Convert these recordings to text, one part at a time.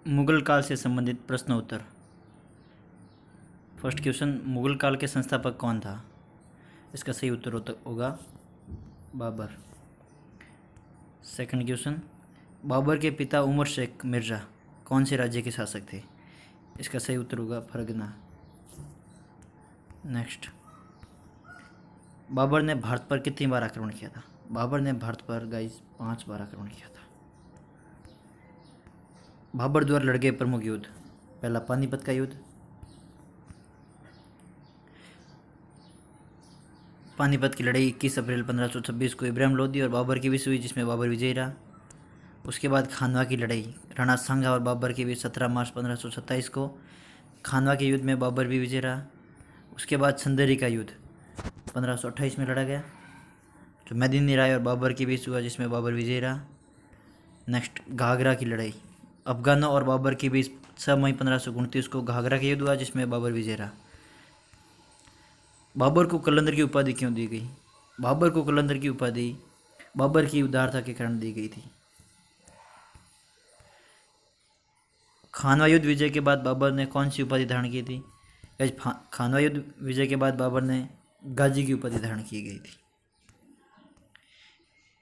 मुगल काल से संबंधित प्रश्न उत्तर। फर्स्ट क्वेश्चन, मुगल काल के संस्थापक कौन था? इसका सही उत्तर होगा बाबर। सेकंड क्वेश्चन, बाबर के पिता उमर शेख मिर्ज़ा कौन से राज्य के शासक थे? इसका सही उत्तर होगा फरगना। नेक्स्ट, बाबर ने भारत पर कितनी बार आक्रमण किया था? बाबर ने भारत पर गाइस 5 बार आक्रमण किया था। बाबर द्वारा लड़े गए प्रमुख युद्ध, पहला पानीपत का युद्ध, पानीपत की लड़ाई 21 अप्रैल 1526 को इब्राहिम लोदी और बाबर के बीच हुई, जिसमें बाबर विजयी रहा। उसके बाद खानवा की लड़ाई राणा सांगा और बाबर के बीच 17 मार्च 1527 को, खानवा के युद्ध में बाबर भी विजयी रहा। उसके बाद संदरी का युद्ध 1528 में लड़ा गया, जो मैदिनी राय और बाबर के बीच हुआ, जिसमें बाबर विजयी रहा। नेक्स्ट, घाघरा की लड़ाई अफगानों और बाबर के बीच 6 मई 1529 को घाघरा का युद्ध हुआ, जिसमें बाबर विजयी रहा। बाबर को कलंदर की उपाधि क्यों दी गई? बाबर को कलंदर की उपाधि बाबर की उदारता के कारण दी गई थी। खानवा युद्ध विजय के बाद बाबर ने कौन सी उपाधि धारण की थी? खानवा युद्ध विजय के बाद बाबर ने गाजी की उपाधि धारण की गई थी।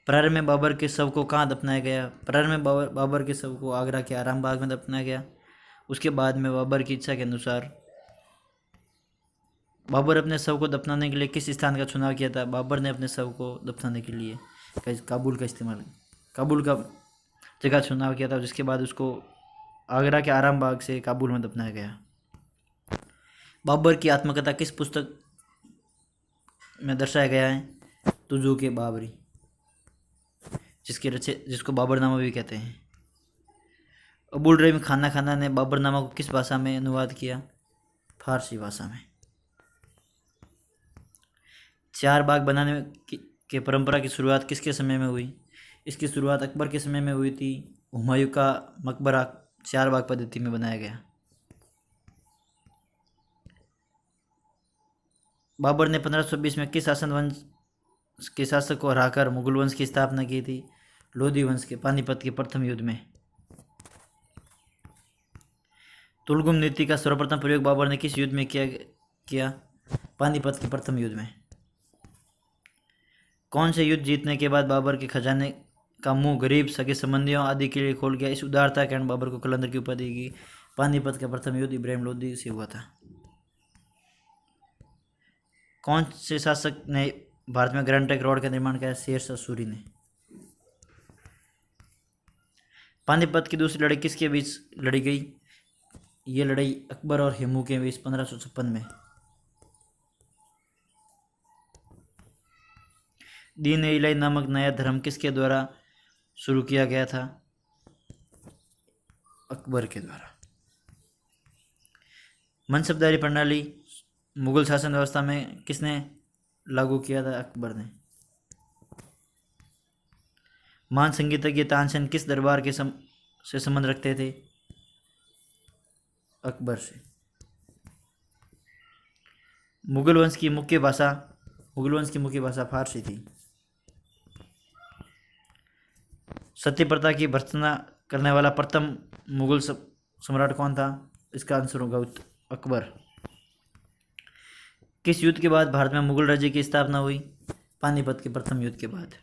प्रारंभ में बाबर के शव को कहाँ दफनाया गया? प्रारंभ में बाबर के शव को आगरा के आराम बाग में दफनाया गया। उसके बाद में बाबर की इच्छा के अनुसार बाबर अपने शव को दफनाने के लिए किस स्थान का चुनाव किया था? बाबर ने अपने शव को दफनाने के लिए काबुल का जगह चुनाव किया था, जिसके बाद उसको आगरा के आराम बाग से काबुल में दफनाया गया। बाबर की आत्मकथा किस पुस्तक में दर्शाया गया है? तुजू के बाबरी, जिसको बाबरनामा भी कहते हैं। अबुल रहीम खाना ने बाबरनामा को किस भाषा में अनुवाद किया? फारसी भाषा में। 4 बाग बनाने की परंपरा की शुरुआत किसके समय में हुई? इसकी शुरुआत अकबर के समय में हुई थी। हुमायूं का मकबरा 4 बाग पद्धति में बनाया गया। बाबर ने 1520 में किस शासन वंश के शासक को हराकर मुगल वंश की स्थापना की थी? लोधी वंश के पानीपत के प्रथम युद्ध में। तुलगुम नीति का सर्वप्रथम प्रयोग बाबर ने किस युद्ध में किया? पानीपत के प्रथम युद्ध में। कौन से युद्ध जीतने के बाद बाबर के खजाने का मुंह गरीब सगे संबंधियों आदि के लिए खोल गया? इस उदारता के कारण बाबर को कलंदर की उपाधि दी। पानीपत का प्रथम युद्ध इब्राहिम लोदी से हुआ था। कौन से शासक ने भारत में ग्रैंड ट्रंक रोड का निर्माण किया? शेरशाह सूरी ने। पानीपत की दूसरी लड़ाई किसके बीच लड़ी गई? ये लड़ाई अकबर और हेमू के बीच 1556 में। दीन इलाही नामक नया धर्म किसके द्वारा शुरू किया गया था? अकबर के द्वारा। मनसबदारी प्रणाली मुगल शासन व्यवस्था में किसने लागू किया था? अकबर ने। महान संगीतज्ञ तानसेन किस दरबार के से संबंध रखते थे? अकबर से। मुगल वंश की मुख्य भाषा फारसी थी। सती प्रथा की भर्त्सना करने वाला प्रथम मुगल सम्राट कौन था? इसका आंसर होगा अकबर। किस युद्ध के बाद भारत में मुगल राज्य की स्थापना हुई? पानीपत के प्रथम युद्ध के बाद।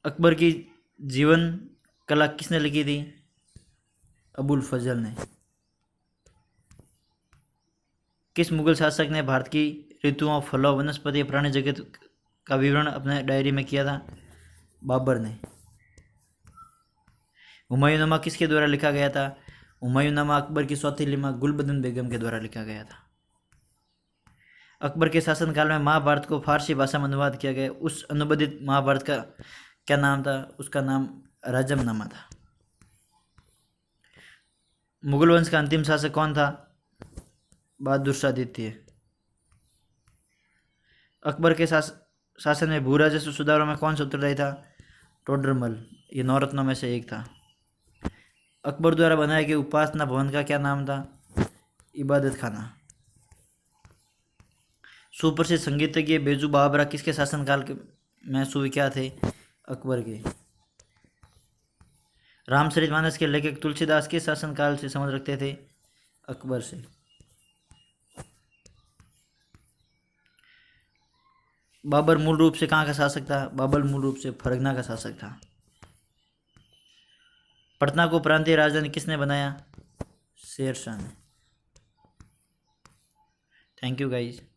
अकबर की जीवन कला किसने लिखी थी? अबुल फजल ने। किस मुगल शासक ने भारत की ऋतुओं, फलों, वनस्पति, प्राणी जगत का विवरण अपने डायरी में किया था? बाबर ने। हुमायूंनामा किसके द्वारा लिखा गया था? हुमायूंनामा अकबर की सौतेली मां गुलबदन बेगम के द्वारा लिखा गया था। अकबर के शासनकाल में महाभारत को फारसी भाषा में अनुवाद किया गया। उस अनुवादित महाभारत का क्या नाम था? उसका नाम राजमनामा था। मुगल वंश का अंतिम शासक कौन था? बहादुर शाह द्वितीय। अकबर के शासन में भू राजस्व सुधारों में कौन सा उत्तरदायी था? टोडरमल। ये 9 रत्नों में से एक था। अकबर द्वारा बनाए गए उपासना भवन का क्या नाम था? इबादत खाना। सुप्रसिद्ध संगीतज्ञ बेजू बाबरा किसके शासनकाल में सुविख्यात थे? अकबर के। रामचरितमानस के लेखक तुलसीदास किस शासनकाल से संबंध रखते थे? अकबर से। बाबर मूल रूप से कहाँ का शासक था? बाबर मूल रूप से फरगना का शासक था। पटना को प्रांतीय राजधानी किसने बनाया? शेर शाह ने। Thank you guys.